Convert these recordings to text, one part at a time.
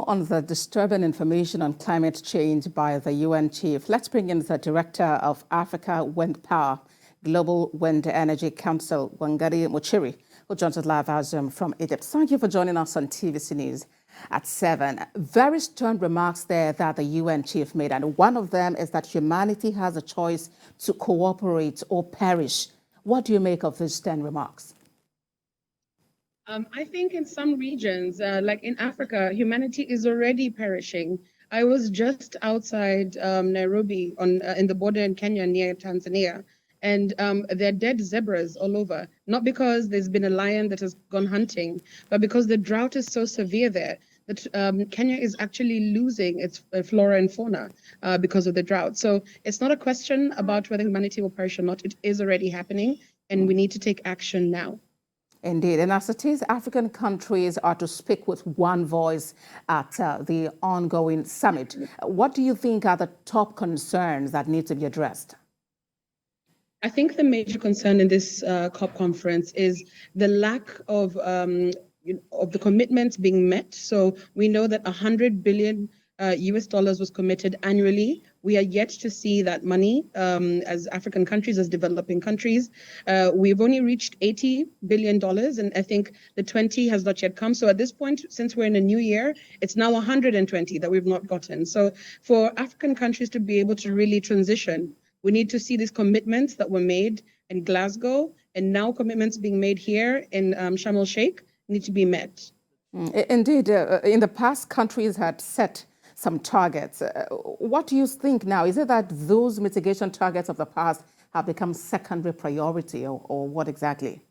on the disturbing information on climate change by the UN chief, let's bring in the director of Africa Windpower, Global Wind Energy Council, Wangari Muchiri, who joins us live as from Egypt. Thank you for joining us on TVC News at 7. Very stern remarks there that the UN chief made, and one of them is that humanity has a choice to cooperate or perish. What do you make of these stern remarks? I think in some regions, like in Africa, humanity is already perishing. I was just outside Nairobi in the border in Kenya near Tanzania, and there are dead zebras all over, not because there's been a lion that has gone hunting, but because the drought is so severe there that Kenya is actually losing its flora and fauna because of the drought. So it's not a question about whether humanity will perish or not. It is already happening, and we need to take action now. Indeed. And as it is, African countries are to speak with one voice at the ongoing summit. What do you think are the top concerns that need to be addressed? I think the major concern in this COP conference is the lack of the commitments being met. So we know that $100 billion US dollars was committed annually. We are yet to see that money as African countries, as developing countries. We've only reached $80 billion, and I think the 20 has not yet come. So at this point, since we're in a new year, it's now 120 that we've not gotten. So for African countries to be able to really transition, we need to see these commitments that were made in Glasgow and now commitments being made here in Sharm el-Sheikh need to be met. Indeed, in the past, countries had set some targets. What do you think now? Is it that those mitigation targets of the past have become secondary priority, or what exactly?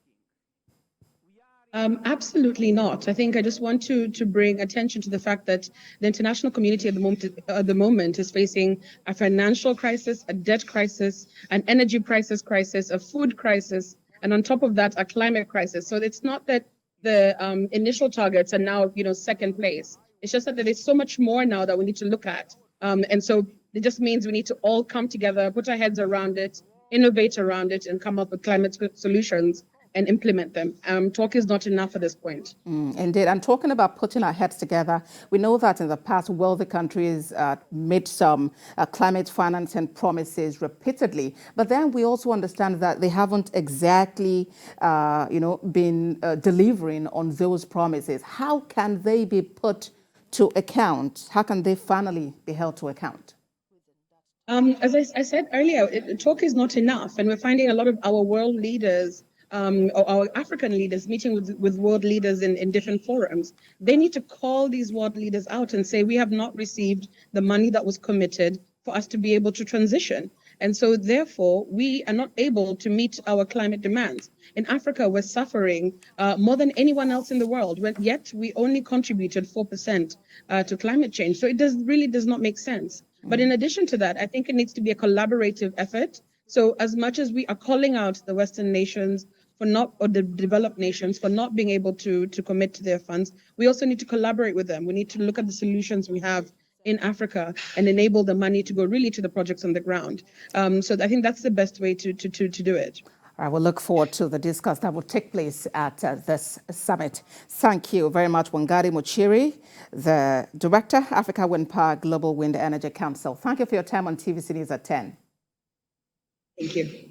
Absolutely not. I think I just want to bring attention to the fact that the international community at the moment is facing a financial crisis, a debt crisis, an energy prices crisis, a food crisis, and on top of that, a climate crisis. So it's not that the initial targets are now, second place. It's just that there is so much more now that we need to look at. And so it just means we need to all come together, put our heads around it, innovate around it, and come up with climate solutions and implement them. Talk is not enough at this point. Indeed. And talking about putting our heads together, we know that in the past, wealthy countries made some climate financing promises repeatedly. But then we also understand that they haven't exactly, been delivering on those promises. How can they be put to account? How can they finally be held to account? As I said earlier, talk is not enough. And we're finding a lot of our world leaders or our African leaders meeting with world leaders in different forums. They need to call these world leaders out and say, we have not received the money that was committed for us to be able to transition. And so therefore, we are not able to meet our climate demands. In Africa, we're suffering more than anyone else in the world, yet we only contributed 4% to climate change. So it really does not make sense. But in addition to that, I think it needs to be a collaborative effort. So as much as we are calling out the Western nations or the developed nations for not being able to commit to their funds, we also need to collaborate with them. We need to look at the solutions we have in Africa and enable the money to go really to the projects on the ground. So I think that's the best way to do it. I will look forward to the discussion that will take place at this summit. Thank you very much, Wangari Muchiri, the Director, Africa Wind Power Global Wind Energy Council. Thank you for your time on TVC News at 10. Thank you.